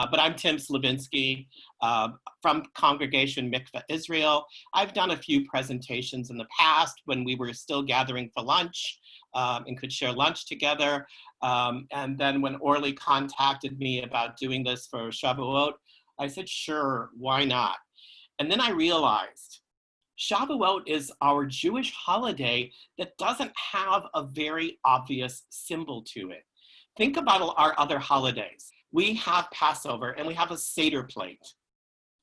But I'm Tim Slivinski from Congregation Mikveh Israel. I've done a few presentations in the past when we were still gathering for lunch and could share lunch together. And then when Orly contacted me about doing this for Shavuot, I said, sure, why not? And then I realized Shavuot is our Jewish holiday that doesn't have a very obvious symbol to it. Think about our other holidays. We have Passover and we have a Seder plate.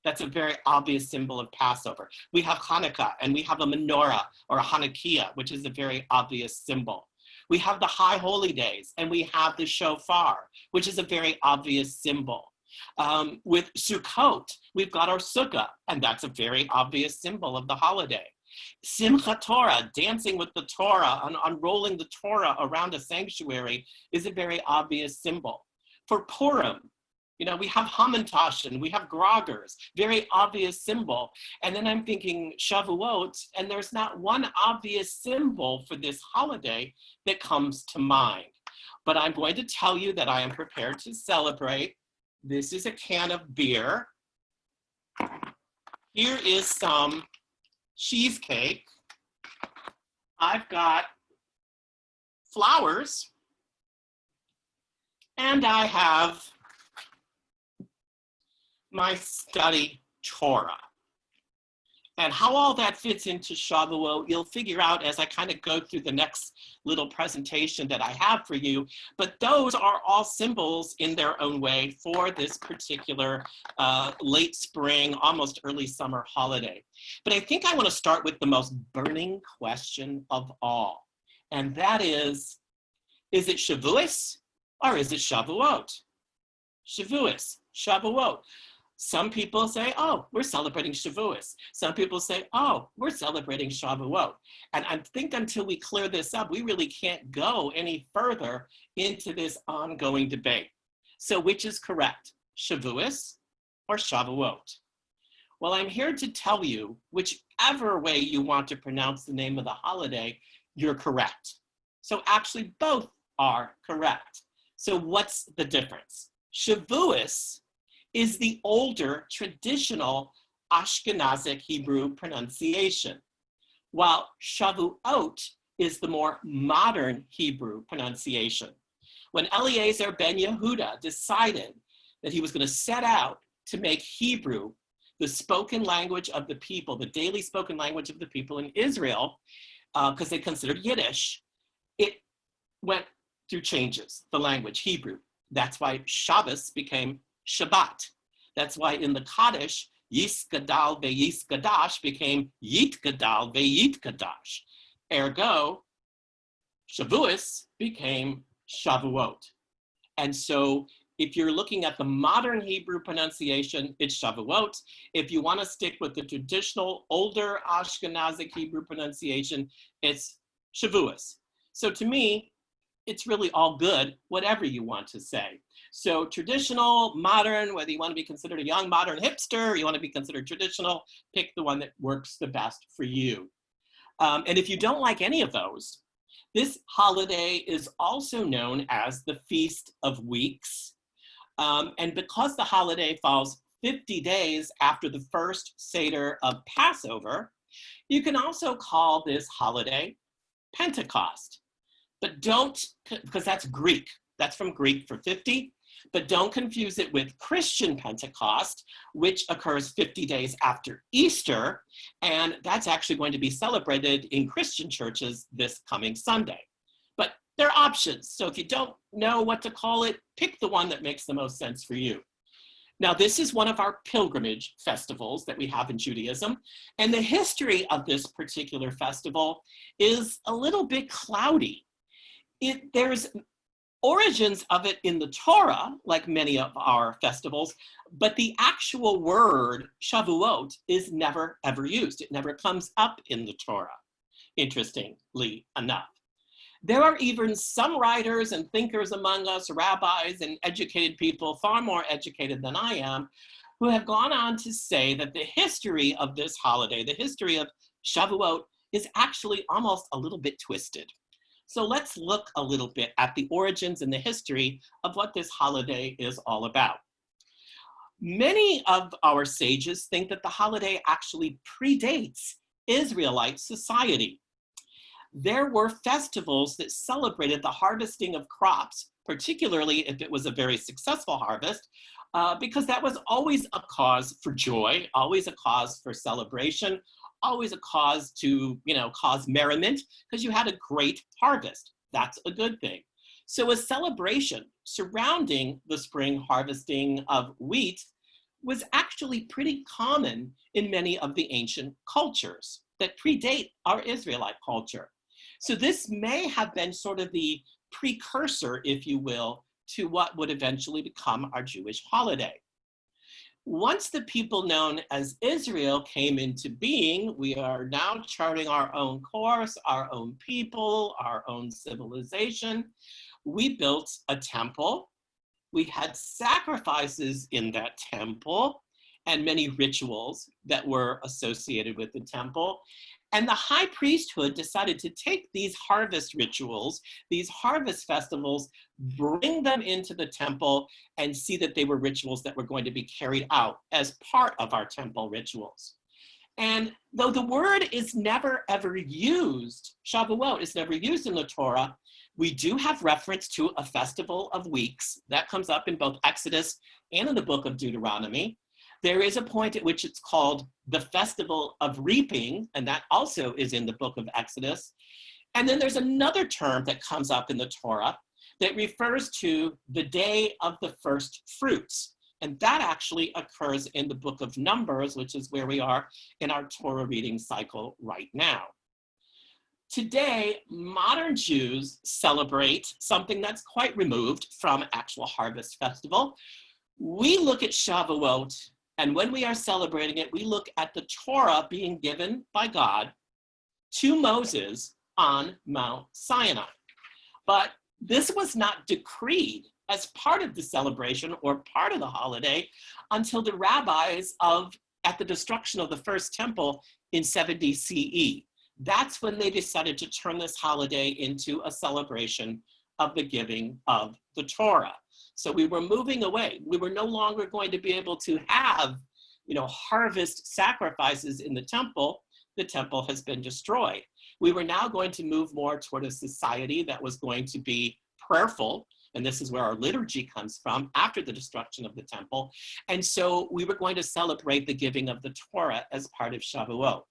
That's a very obvious symbol of Passover. We have Hanukkah and we have a menorah or a Hanukkah, which is a very obvious symbol. We have the High Holy Days and we have the shofar, which is a very obvious symbol. With Sukkot, we've got our sukkah, and that's a very obvious symbol of the holiday. Simchat Torah, dancing with the Torah, unrolling the Torah around a sanctuary, is a very obvious symbol. For Purim, we have Hamantash and we have Grogers, very obvious symbol. And then I'm thinking Shavuot, and there's not one obvious symbol for this holiday that comes to mind. But I'm going to tell you that I am prepared to celebrate. This is a can of beer. Here is some cheesecake. I've got flowers. And I have my study Torah. And how all that fits into Shavuot, you'll figure out as I kind of go through the next little presentation that I have for you. But those are all symbols in their own way for this particular late spring, almost early summer holiday. But I think I want to start with the most burning question of all. And that is it Shavuos or is it Shavuot? Shavuos, Shavuot. Some people say, oh, we're celebrating Shavuos. Some people say, oh, we're celebrating Shavuot. And I think until we clear this up, we really can't go any further into this ongoing debate. So which is correct, Shavuos or Shavuot? Well, I'm here to tell you, whichever way you want to pronounce the name of the holiday, you're correct. So actually both are correct. So what's the difference? Shavuos is the older traditional Ashkenazic Hebrew pronunciation, while Shavuot is the more modern Hebrew pronunciation. When Eliezer ben Yehuda decided that he was going to set out to make Hebrew the spoken language of the people, the daily spoken language of the people in Israel, because they considered Yiddish, it went through changes, the language, Hebrew. That's why Shabbos became Shabbat. That's why in the Kaddish, Yisgadal ve'Yisgadash became Yitgadal ve'Yitgadash. Ergo, Shavuos became Shavuot. And so if you're looking at the modern Hebrew pronunciation, it's Shavuot. If you want to stick with the traditional older Ashkenazic Hebrew pronunciation, it's Shavuos. So to me, it's really all good, whatever you want to say. So traditional, modern, whether you want to be considered a young modern hipster, or you want to be considered traditional, pick the one that works the best for you. And if you don't like any of those, this holiday is also known as the Feast of Weeks. And because the holiday falls 50 days after the first Seder of Passover, you can also call this holiday Pentecost. But don't, because that's Greek, that's from Greek for 50, but don't confuse it with Christian Pentecost, which occurs 50 days after Easter, and that's actually going to be celebrated in Christian churches this coming Sunday. But there are options, so if you don't know what to call it, pick the one that makes the most sense for you. Now, this is one of our pilgrimage festivals that we have in Judaism, and the history of this particular festival is a little bit cloudy. There's origins of it in the Torah, like many of our festivals, but the actual word Shavuot is never, ever used. It never comes up in the Torah, interestingly enough. There are even some writers and thinkers among us, rabbis and educated people, far more educated than I am, who have gone on to say that the history of this holiday, the history of Shavuot, is actually almost a little bit twisted. So let's look a little bit at the origins and the history of what this holiday is all about. Many of our sages think that the holiday actually predates Israelite society. There were festivals that celebrated the harvesting of crops, particularly if it was a very successful harvest, because that was always a cause for joy, always a cause for celebration, always a cause to, cause merriment, because you had a great harvest. That's a good thing. So a celebration surrounding the spring harvesting of wheat was actually pretty common in many of the ancient cultures that predate our Israelite culture. So this may have been sort of the precursor, if you will, to what would eventually become our Jewish holiday. Once the people known as Israel came into being, we are now charting our own course, our own people, our own civilization. We built a temple. We had sacrifices in that temple and many rituals that were associated with the temple. And the high priesthood decided to take these harvest rituals, these harvest festivals, bring them into the temple and see that they were rituals that were going to be carried out as part of our temple rituals. And though the word is never ever used, Shavuot is never used in the Torah, we do have reference to a festival of weeks that comes up in both Exodus and in the book of Deuteronomy. There is a point at which it's called the Festival of Reaping, and that also is in the book of Exodus. And then there's another term that comes up in the Torah that refers to the day of the first fruits. And that actually occurs in the book of Numbers, which is where we are in our Torah reading cycle right now. Today, modern Jews celebrate something that's quite removed from actual harvest festival. We look at Shavuot, and when we are celebrating it, we look at the Torah being given by God to Moses on Mount Sinai. But this was not decreed as part of the celebration or part of the holiday until the rabbis at the destruction of the first temple in 70 CE. That's when they decided to turn this holiday into a celebration of the giving of the Torah. So we were moving away. We were no longer going to be able to have, harvest sacrifices in the temple. The temple has been destroyed. We were now going to move more toward a society that was going to be prayerful, and this is where our liturgy comes from after the destruction of the temple. And so we were going to celebrate the giving of the Torah as part of Shavuot.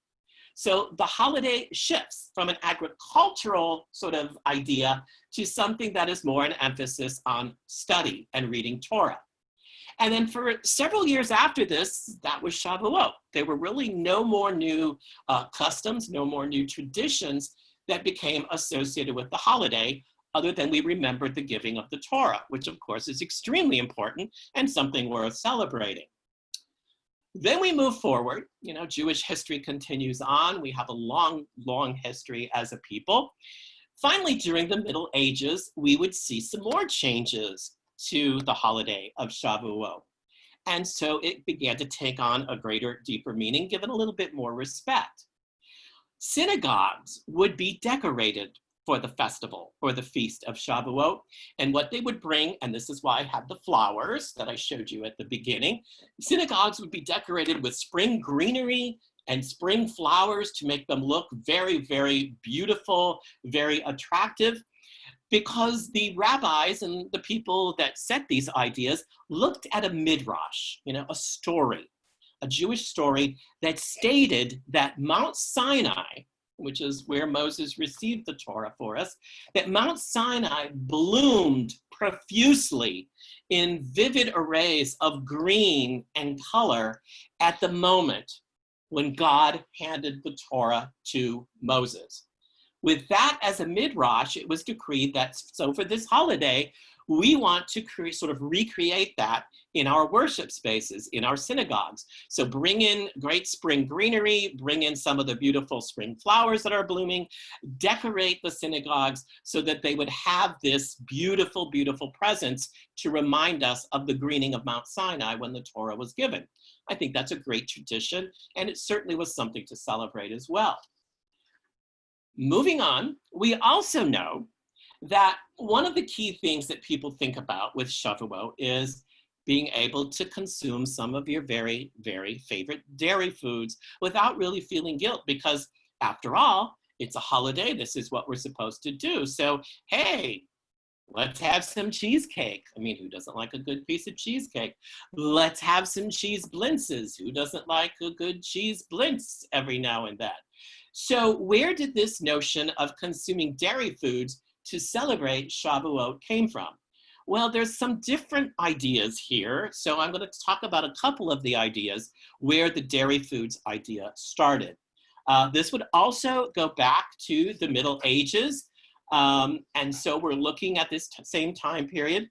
So the holiday shifts from an agricultural sort of idea to something that is more an emphasis on study and reading Torah. And then for several years after this, that was Shavuot. There were really no more new customs, no more new traditions that became associated with the holiday, other than we remembered the giving of the Torah, which of course is extremely important and something worth celebrating. Then we move forward. Jewish history continues on. We have a long, long history as a people. Finally, during the Middle Ages, we would see some more changes to the holiday of Shavuot. And so it began to take on a greater, deeper meaning, given a little bit more respect. Synagogues would be decorated for the festival or the feast of Shavuot. And what they would bring, and this is why I have the flowers that I showed you at the beginning, synagogues would be decorated with spring greenery and spring flowers to make them look very, very beautiful, very attractive, because the rabbis and the people that set these ideas looked at a midrash, a story, a Jewish story that stated that Mount Sinai, which is where Moses received the Torah for us, that Mount Sinai bloomed profusely in vivid arrays of green and color at the moment when God handed the Torah to Moses. With that as a midrash, it was decreed that, so for this holiday, we want to sort of recreate that in our worship spaces, in our synagogues. So bring in great spring greenery, bring in some of the beautiful spring flowers that are blooming, decorate the synagogues so that they would have this beautiful, beautiful presence to remind us of the greening of Mount Sinai when the Torah was given. I think that's a great tradition, and it certainly was something to celebrate as well. Moving on, we also know that one of the key things that people think about with Shavuot is being able to consume some of your very, very favorite dairy foods without really feeling guilt, because after all, it's a holiday. This is what we're supposed to do. So, hey, let's have some cheesecake. I mean, who doesn't like a good piece of cheesecake? Let's have some cheese blintzes. Who doesn't like a good cheese blintz every now and then? So where did this notion of consuming dairy foods to celebrate Shavuot came from? Well, there's some different ideas here. So I'm going to talk about a couple of the ideas where the dairy foods idea started. This would also go back to the Middle Ages. And so we're looking at this same time period.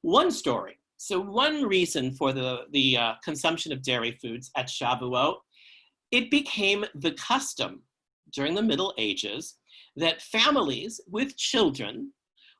One story. So one reason for the consumption of dairy foods at Shavuot, it became the custom during the Middle Ages that families with children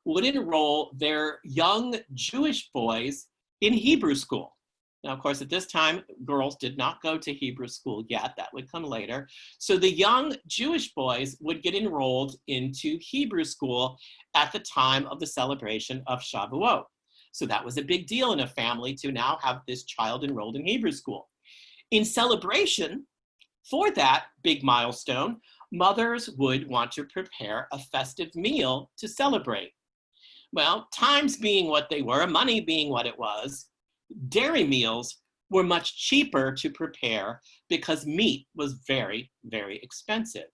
would enroll their young Jewish boys in Hebrew school. Now, of course, at this time, girls did not go to Hebrew school yet. That would come later. So the young Jewish boys would get enrolled into Hebrew school at the time of the celebration of Shavuot. So that was a big deal in a family to now have this child enrolled in Hebrew school. In celebration for that big milestone, mothers would want to prepare a festive meal to celebrate. Well, times being what they were, money being what it was, dairy meals were much cheaper to prepare because meat was very, very expensive.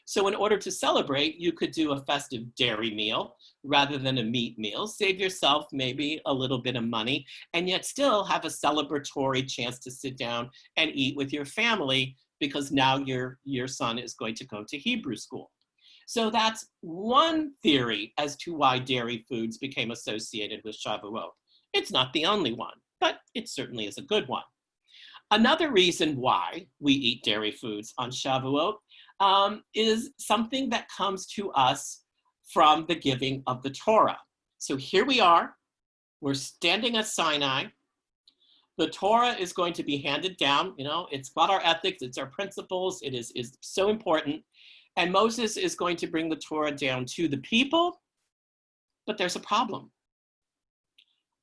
So in order to celebrate, you could do a festive dairy meal rather than a meat meal, save yourself maybe a little bit of money, and yet still have a celebratory chance to sit down and eat with your family because now your son is going to go to Hebrew school. So that's one theory as to why dairy foods became associated with Shavuot. It's not the only one, but it certainly is a good one. Another reason why we eat dairy foods on Shavuot is something that comes to us from the giving of the Torah. So here we are, we're standing at Sinai. The Torah is going to be handed down. You know, it's got our ethics, it's our principles, it is so important. And Moses is going to bring the Torah down to the people, but there's a problem.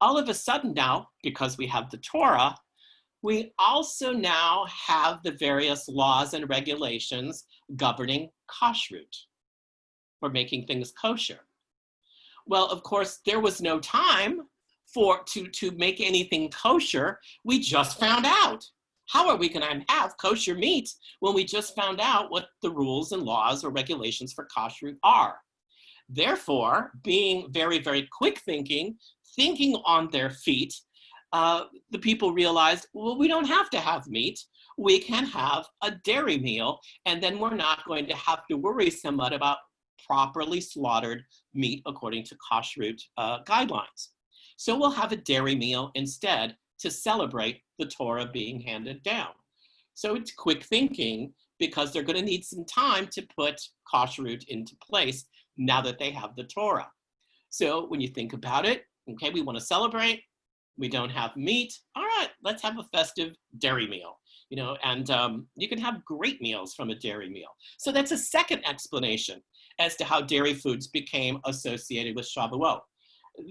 All of a sudden now, because we have the Torah, we also now have the various laws and regulations governing kashrut, or making things kosher. Well, of course, there was no time to make anything kosher. We just found out. How are we going to have kosher meat when we just found out what the rules and laws or regulations for kashrut are? Therefore, being very, very quick thinking on their feet, the people realized, well, we don't have to have meat. We can have a dairy meal, and then we're not going to have to worry so much about properly slaughtered meat according to kashrut guidelines. So we'll have a dairy meal instead to celebrate the Torah being handed down. So it's quick thinking because they're going to need some time to put kashrut into place now that they have the Torah. So when you think about it, okay, we want to celebrate, we don't have meat, all right, let's have a festive dairy meal, you know, and you can have great meals from a dairy meal. So that's a second explanation as to how dairy foods became associated with Shavuot.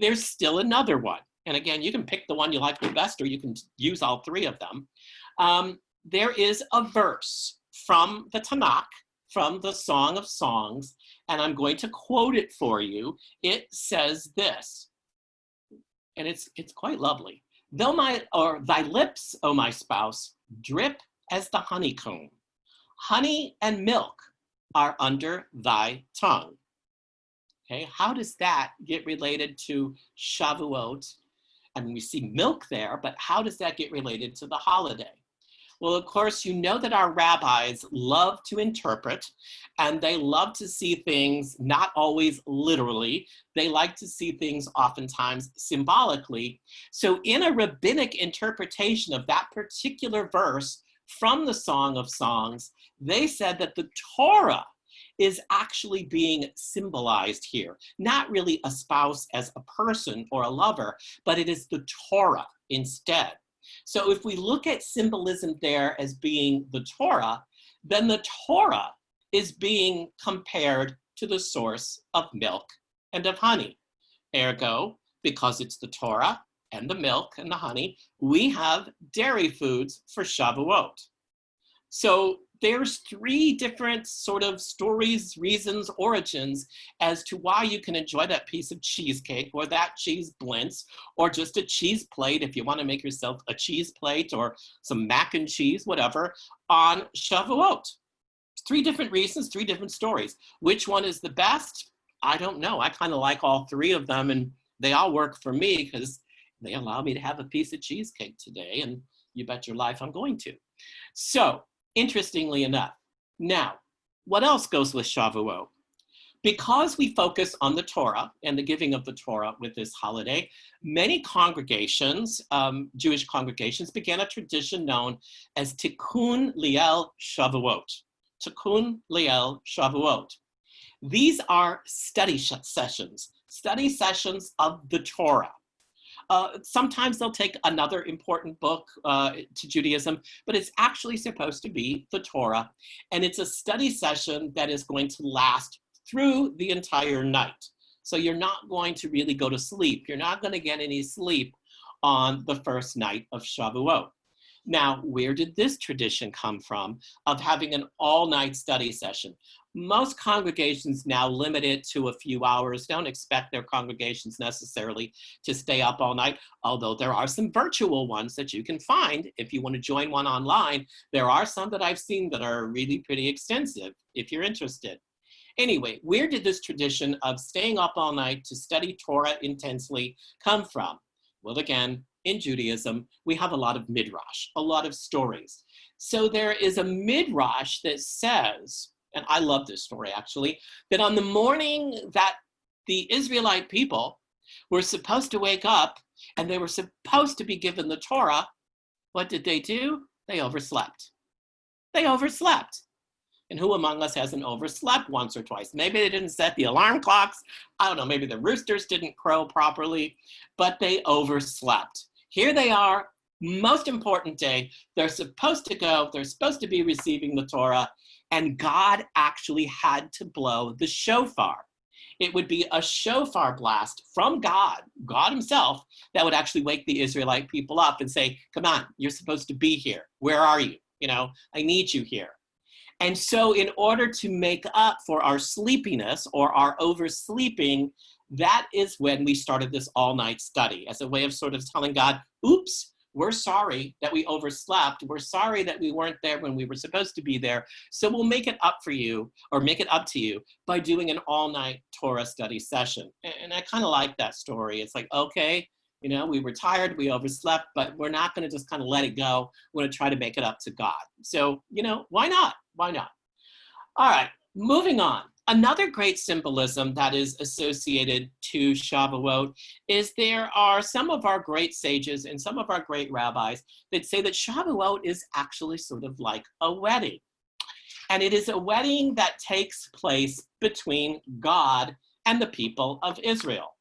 There's still another one. And again, you can pick the one you like the best, or you can use all three of them. There is a verse from the Tanakh, from the Song of Songs, and I'm going to quote it for you. It says this, and it's quite lovely. Thy lips, O my spouse, drip as the honeycomb. Honey and milk are under thy tongue. Okay, how does that get related to Shavuot? I mean, we see milk there, but how does that get related to the holiday? Well, of course, you know that our rabbis love to interpret, and they love to see things not always literally. They like to see things oftentimes symbolically. So in a rabbinic interpretation of that particular verse from the Song of Songs, they said that the Torah is actually being symbolized here. Not really a spouse as a person or a lover, but it is the Torah instead. So if we look at symbolism there as being the Torah, then the Torah is being compared to the source of milk and of honey. Ergo, because it's the Torah and the milk and the honey, we have dairy foods for Shavuot. So there's three different sort of stories, reasons, origins as to why you can enjoy that piece of cheesecake or that cheese blintz or just a cheese plate if you want to make yourself a cheese plate or some mac and cheese, whatever, on Shavuot. Three different reasons, three different stories. Which one is the best? I don't know. I kind of like all three of them, and they all work for me because they allow me to have a piece of cheesecake today, and you bet your life I'm going to. So, interestingly enough, now, what else goes with Shavuot? Because we focus on the Torah and the giving of the Torah with this holiday, many congregations, Jewish congregations, began a tradition known as Tikkun Liel Shavuot. Tikkun Liel Shavuot. These are study sessions of the Torah. Sometimes they'll take another important book to Judaism, but it's actually supposed to be the Torah. And it's a study session that is going to last through the entire night. So you're not going to really go to sleep. You're not going to get any sleep on the first night of Shavuot. Now, where did this tradition come from of having an all-night study session? Most congregations now limit it to a few hours. Don't expect their congregations necessarily to stay up all night, although there are some virtual ones that you can find if you want to join one online. There are some that I've seen that are really pretty extensive if you're interested. Anyway, where did this tradition of staying up all night to study Torah intensely come from? Well, again, in Judaism, we have a lot of midrash, a lot of stories. So there is a midrash that says, and I love this story actually, that on the morning that the Israelite people were supposed to wake up and they were supposed to be given the Torah, what did they do? They overslept. They overslept. And who among us hasn't overslept once or twice? Maybe they didn't set the alarm clocks. I don't know, maybe the roosters didn't crow properly, but they overslept. Here they are, most important day. They're supposed to go, they're supposed to be receiving the Torah, and God actually had to blow the shofar. It would be a shofar blast from God, God himself, that would actually wake the Israelite people up and say, come on, you're supposed to be here. Where are you? You know, I need you here. And so in order to make up for our sleepiness or our oversleeping, that is when we started this all-night study as a way of sort of telling God, oops, we're sorry that we overslept. We're sorry that we weren't there when we were supposed to be there. So we'll make it up for you, or make it up to you, by doing an all-night Torah study session. And I kind of like that story. It's like, okay, you know, we were tired, we overslept, but we're not going to just kind of let it go. We're going to try to make it up to God. So, you know, why not? Why not? All right, moving on. Another great symbolism that is associated to Shavuot is there are some of our great sages and some of our great rabbis that say that Shavuot is actually sort of like a wedding. And it is a wedding that takes place between God and the people of Israel.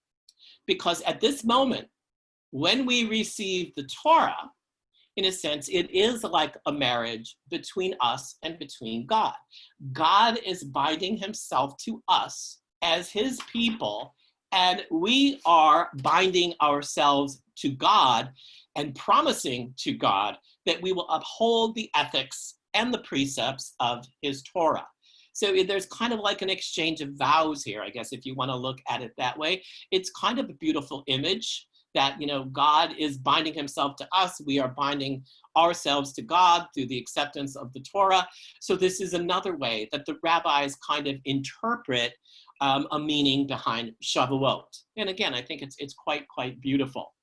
Because at this moment, when we receive the Torah, in a sense, it is like a marriage between us and between God. God is binding himself to us as his people, and we are binding ourselves to God and promising to God that we will uphold the ethics and the precepts of his Torah. So there's kind of like an exchange of vows here, I guess, if you want to look at it that way. It's kind of a beautiful image that, you know, God is binding himself to us. We are binding ourselves to God through the acceptance of the Torah. So this is another way that the rabbis kind of interpret a meaning behind Shavuot. And again, I think it's quite beautiful.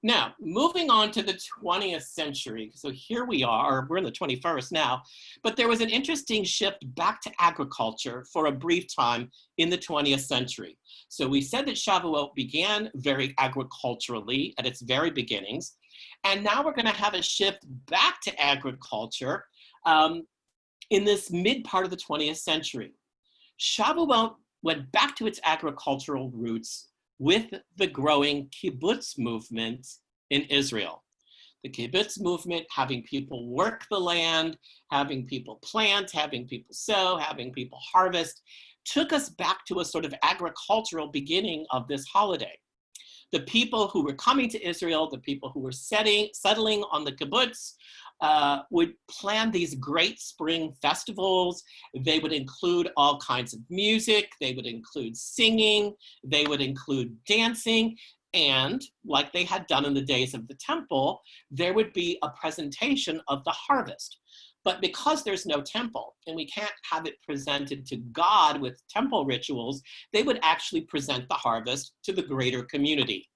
Now, moving on to the 20th century. So here we are, we're in the 21st now, but there was an interesting shift back to agriculture for a brief time in the 20th century. So we said that Shavuot began very agriculturally at its very beginnings, and now we're going to have a shift back to agriculture in this mid part of the 20th century. Shavuot went back to its agricultural roots with the growing kibbutz movement in Israel. The kibbutz movement, having people work the land, having people plant, having people sow, having people harvest, took us back to a sort of agricultural beginning of this holiday. The people who were coming to Israel, the people who were settling on the kibbutz, would plan these great spring festivals. They would include all kinds of music. They would include singing. They would include dancing. And like they had done in the days of the temple, there would be a presentation of the harvest. But because there's no temple and we can't have it presented to God with temple rituals, they would actually present the harvest to the greater community,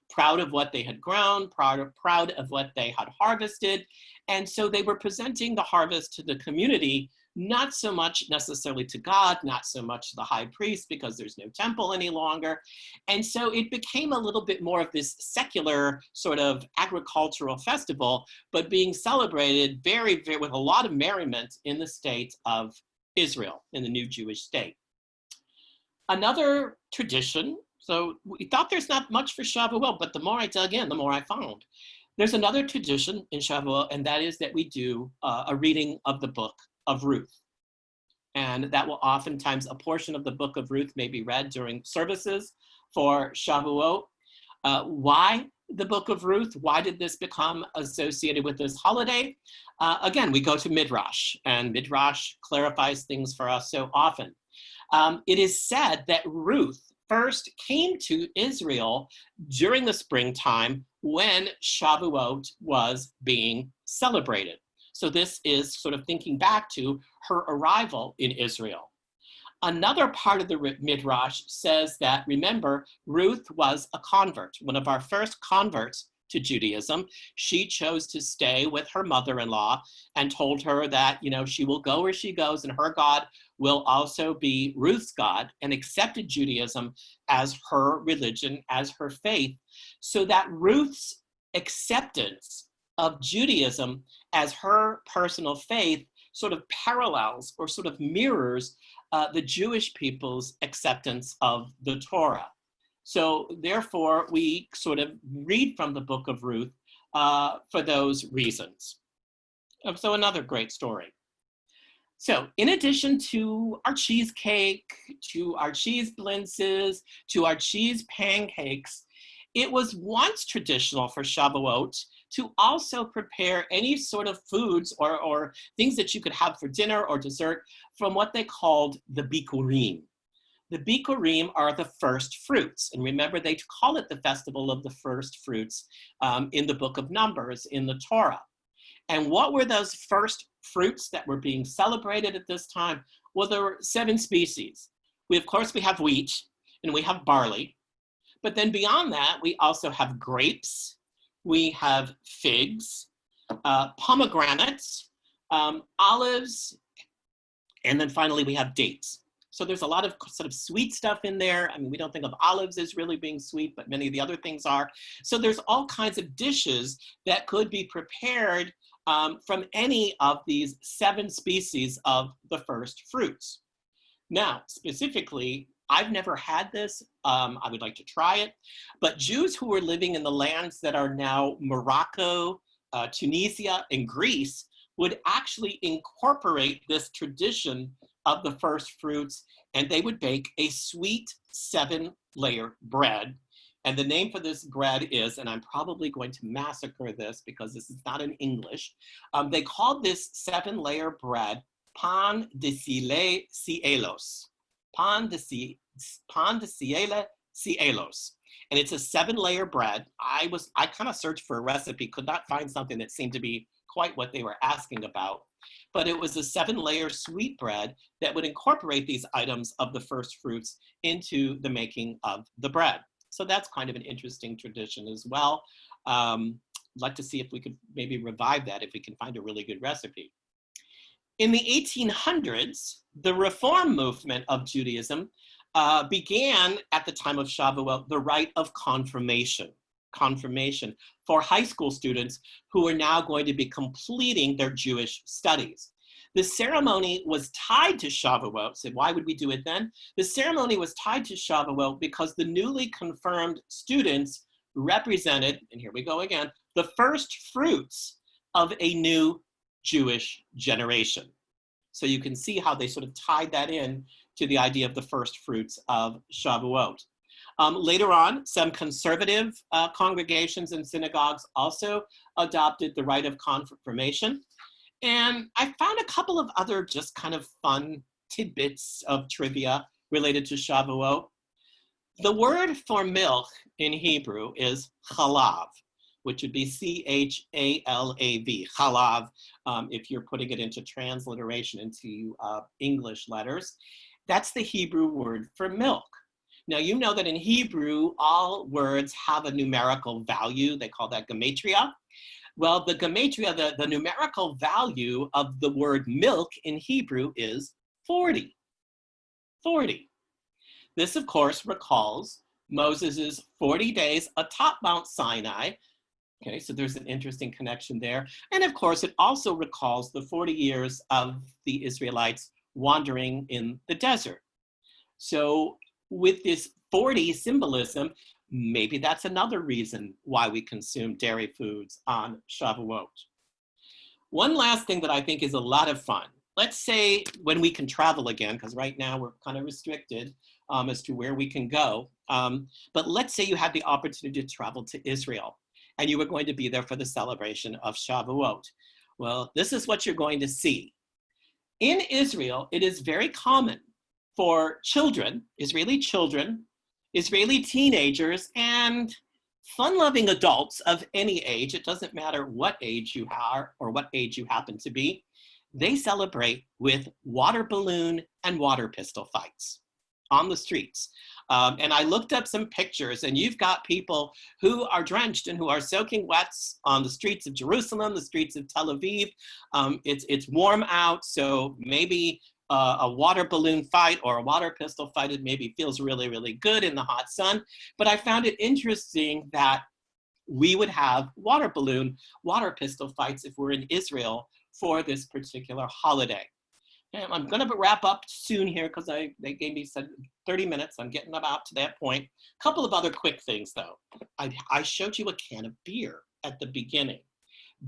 proud of what they had grown, proud of what they had harvested. And so they were presenting the harvest to the community, not so much necessarily to God, not so much to the high priest, because there's no temple any longer. And so it became a little bit more of this secular sort of agricultural festival, but being celebrated very, very with a lot of merriment in the state of Israel, in the new Jewish state. Another tradition, so we thought there's not much for Shavuot, but the more I dug in, the more I found. There's another tradition in Shavuot, and that is that we do a reading of the book of Ruth. And that will oftentimes, a portion of the book of Ruth may be read during services for Shavuot. Why the book of Ruth? Why did this become associated with this holiday? Again, we go to Midrash, and Midrash clarifies things for us so often. It is said that Ruth first came to Israel during the springtime when Shavuot was being celebrated. So this is sort of thinking back to her arrival in Israel. Another part of the Midrash says that, remember, Ruth was a convert, one of our first converts to Judaism. She chose to stay with her mother-in-law and told her that, you know, she will go where she goes and her God will also be Ruth's God, and accepted Judaism as her religion, as her faith, so that Ruth's acceptance of Judaism as her personal faith sort of parallels or sort of mirrors the Jewish people's acceptance of the Torah. So therefore, we sort of read from the book of Ruth for those reasons. So another great story. So in addition to our cheesecake, to our cheese blintzes, to our cheese pancakes, it was once traditional for Shavuot to also prepare any sort of foods or things that you could have for dinner or dessert from what they called the bikurim. The bikurim are the first fruits. And remember, they call it the festival of the first fruits in the book of Numbers in the Torah. And what were those first fruits that were being celebrated at this time? Well, there were 7 species. Of course, we have wheat and we have barley. But then beyond that, we also have grapes, we have figs, pomegranates, olives, and then finally we have dates. So there's a lot of sort of sweet stuff in there. I mean, we don't think of olives as really being sweet, but many of the other things are. So there's all kinds of dishes that could be prepared from any of these 7 species of the first fruits. Now, specifically, I've never had this. I would like to try it. But Jews who were living in the lands that are now Morocco, Tunisia, and Greece would actually incorporate this tradition of the first fruits, and they would bake a sweet 7-layer bread. And the name for this bread is, and I'm probably going to massacre this because this is not in English, they called this 7-layer bread pan de cielos. Pan de cielos. And it's a 7-layer bread. I kind of searched for a recipe, could not find something that seemed to be quite what they were asking about. But it was a 7-layer sweet bread that would incorporate these items of the first fruits into the making of the bread. So that's kind of an interesting tradition as well. I'd like to see if we could maybe revive that, if we can find a really good recipe. In the 1800s, the reform movement of Judaism began at the time of Shavuot the rite of confirmation for high school students who are now going to be completing their Jewish studies. The ceremony was tied to Shavuot. So why would we do it then? The ceremony was tied to Shavuot because the newly confirmed students represented, and here we go again, the first fruits of a new Jewish generation. So you can see how they sort of tied that in to the idea of the first fruits of Shavuot. Later on, some conservative congregations and synagogues also adopted the rite of confirmation. And I found a couple of other just kind of fun tidbits of trivia related to Shavuot. The word for milk in Hebrew is chalav, which would be C-H-A-L-A-V, chalav, if you're putting it into transliteration into English letters. That's the Hebrew word for milk. Now, you know that in Hebrew, all words have a numerical value. They call that gematria. Well, the gematria, the numerical value of the word milk in Hebrew is 40. 40. This, of course, recalls Moses's 40 days atop Mount Sinai. Okay, so there's an interesting connection there. And of course, it also recalls the 40 years of the Israelites wandering in the desert. So with this 40 symbolism, maybe that's another reason why we consume dairy foods on Shavuot. One last thing that I think is a lot of fun. Let's say when we can travel again, because right now we're kind of restricted as to where we can go. But let's say you had the opportunity to travel to Israel and you were going to be there for the celebration of Shavuot. Well, this is what you're going to see. In Israel, it is very common for children, Israeli teenagers, and fun-loving adults of any age, it doesn't matter what age you are or what age you happen to be, they celebrate with water balloon and water pistol fights on the streets. And I looked up some pictures, and you've got people who are drenched and who are soaking wet on the streets of Jerusalem, the streets of Tel Aviv. It's warm out, so maybe a water balloon fight or a water pistol fight, it maybe feels really, really good in the hot sun. But I found it interesting that we would have water balloon, water pistol fights if we're in Israel for this particular holiday. And I'm going to wrap up soon here because they gave me 30 minutes. I'm getting about to that point. A couple of other quick things, though. I showed you a can of beer at the beginning.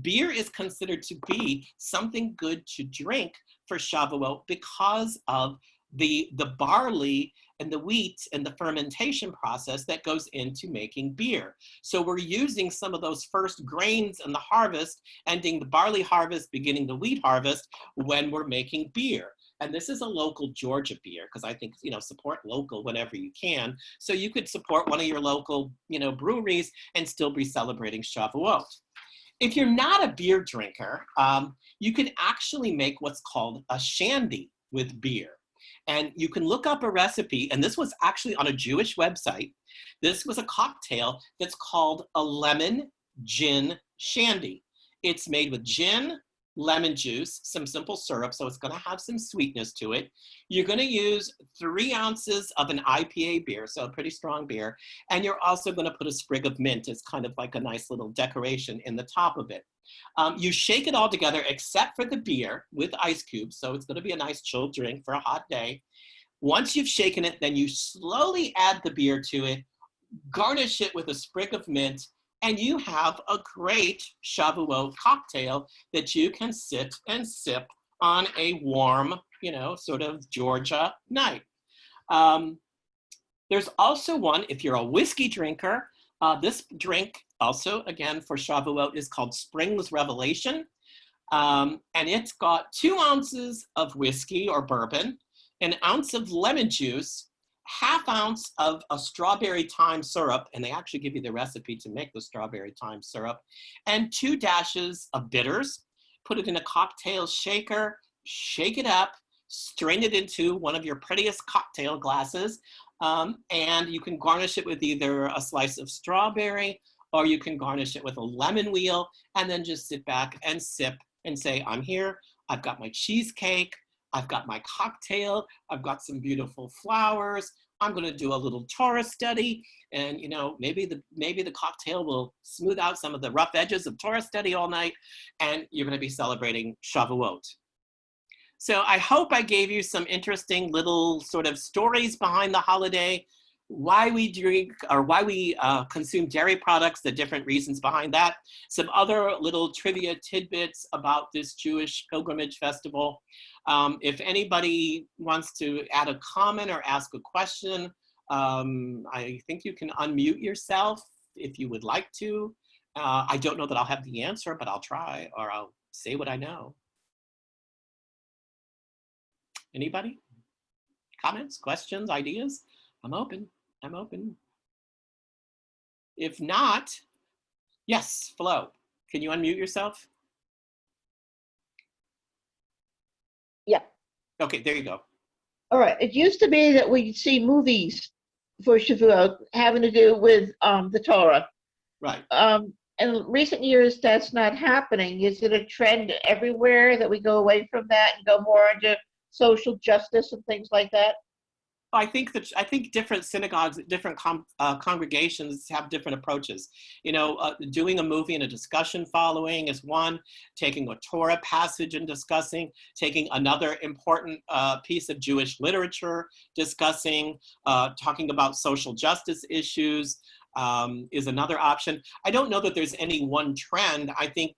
Beer is considered to be something good to drink for Shavuot because of the barley and the wheat and the fermentation process that goes into making beer. So we're using some of those first grains in the harvest, ending the barley harvest, beginning the wheat harvest when we're making beer. And this is a local Georgia beer because I think, support local whenever you can. So you could support one of your local, breweries and still be celebrating Shavuot. If you're not a beer drinker, you can actually make what's called a shandy with beer. And you can look up a recipe, and this was actually on a Jewish website. This was a cocktail that's called a lemon gin shandy. It's made with gin, lemon juice, some simple syrup, so it's going to have some sweetness to it. You're going to use 3 ounces of an IPA beer, so a pretty strong beer, and you're also going to put a sprig of mint as kind of like a nice little decoration in the top of it. You shake it all together except for the beer with ice cubes, so it's going to be a nice chilled drink for a hot day. Once you've shaken it, then you slowly add the beer to it, garnish it with a sprig of mint, and you have a great Shavuot cocktail that you can sit and sip on a warm, sort of Georgia night. There's also one, if you're a whiskey drinker, this drink also, again, for Shavuot is called Spring's Revelation. And it's got 2 ounces of whiskey or bourbon, 1 ounce of lemon juice, 1/2 ounce of a strawberry thyme syrup, and they actually give you the recipe to make the strawberry thyme syrup, and 2 dashes of bitters. Put it in a cocktail shaker, shake it up, strain it into one of your prettiest cocktail glasses, and you can garnish it with either a slice of strawberry or you can garnish it with a lemon wheel, and then just sit back and sip and say, I'm here, I've got my cheesecake, I've got my cocktail, I've got some beautiful flowers, I'm gonna do a little Torah study, and maybe the cocktail will smooth out some of the rough edges of Torah study all night, and you're gonna be celebrating Shavuot. So I hope I gave you some interesting little sort of stories behind the holiday, why we drink or why we consume dairy products, the different reasons behind that, some other little trivia tidbits about this Jewish pilgrimage festival. If anybody wants to add a comment or ask a question, I think you can unmute yourself if you would like to. I don't know that I'll have the answer, but I'll try, or I'll say what I know. Anybody? Comments, questions, ideas? I'm open. I'm open. If not, yes, Flo, can you unmute yourself? Yeah. Okay, there you go. All right. It used to be that we'd see movies for Shavuot having to do with the Torah. Right. In recent years, that's not happening. Is it a trend everywhere that we go away from that and go more into social justice and things like that? I think different synagogues, different congregations have different approaches. You know, doing a movie and a discussion following is one, taking a Torah passage and discussing, taking another important piece of Jewish literature, discussing, talking about social justice issues, is another option. I don't know that there's any one trend. I think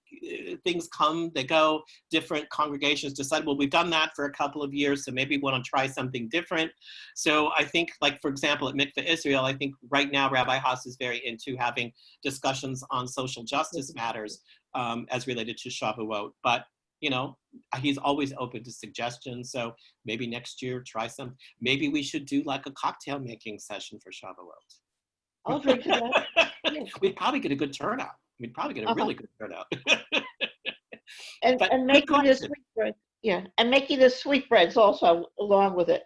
things come, they go, different congregations decide, well, we've done that for a couple of years, so maybe we want to try something different. So I think, like, for example, at Mikveh Israel, I think right now Rabbi Haas is very into having discussions on social justice matters as related to Shavuot. But, you know, he's always open to suggestions. So maybe next year, try some. Maybe we should do like a cocktail making session for Shavuot. I'll drink to that. We'd probably get a good turnout. We'd probably get a really good turnout. and making the sweetbread, and making the sweetbreads also along with it.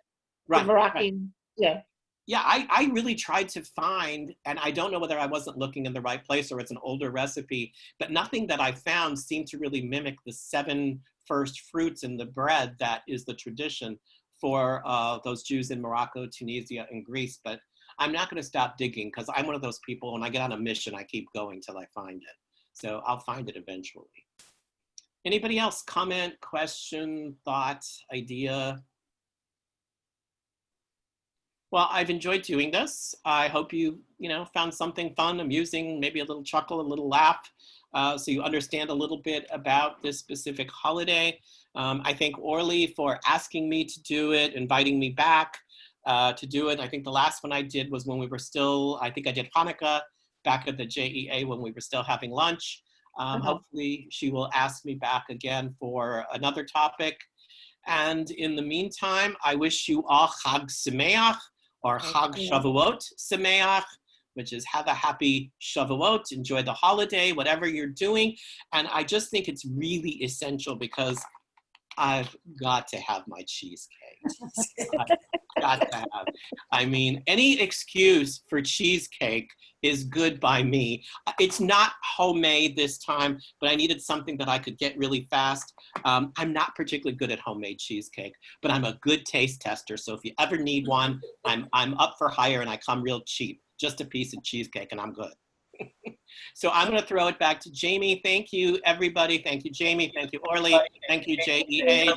Right. The Moroccan, right. Yeah. Yeah, I really tried to find, and I don't know whether I wasn't looking in the right place or it's an older recipe, but nothing that I found seemed to really mimic the 7 first fruits in the bread that is the tradition for those Jews in Morocco, Tunisia, and Greece. But I'm not going to stop digging because I'm one of those people, when I get on a mission, I keep going till I find it. So I'll find it eventually. Anybody else? Comment, question, thought, idea? Well, I've enjoyed doing this. I hope you found something fun, amusing, maybe a little chuckle, a little laugh, so you understand a little bit about this specific holiday. I thank Orly for asking me to do it, inviting me back to do it. I think the last one I did was when we were still, I think I did Hanukkah back at the JEA when we were still having lunch. Hopefully she will ask me back again for another topic. And in the meantime, I wish you all Chag Sameach, or Chag Shavuot Sameach, which is have a happy Shavuot, enjoy the holiday, whatever you're doing. And I just think it's really essential because I've got to have my cheesecake. I've got to have. I mean, any excuse for cheesecake is good by me. It's not homemade this time, but I needed something that I could get really fast. I'm not particularly good at homemade cheesecake, but I'm a good taste tester. So if you ever need one, I'm up for hire and I come real cheap. Just a piece of cheesecake and I'm good. So I'm going to throw it back to Jamie. Thank you, everybody. Thank you, Jamie. Thank you, Orly. Thank you, JEA.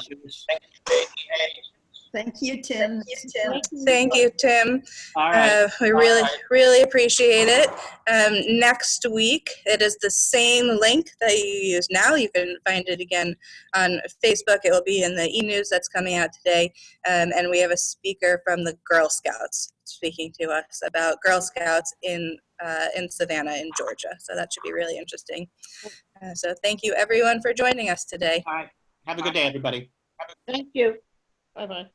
Thank you, Tim. Thank you, Tim. All right. We really appreciate it. Next week, it is the same link that you use now. You can find it again on Facebook. It will be in the e-news that's coming out today. And we have a speaker from the Girl Scouts speaking to us about Girl Scouts in Savannah, in Georgia. So that should be really interesting. So thank you, everyone, for joining us today. All right. Have a good day, everybody. Thank you. Bye-bye.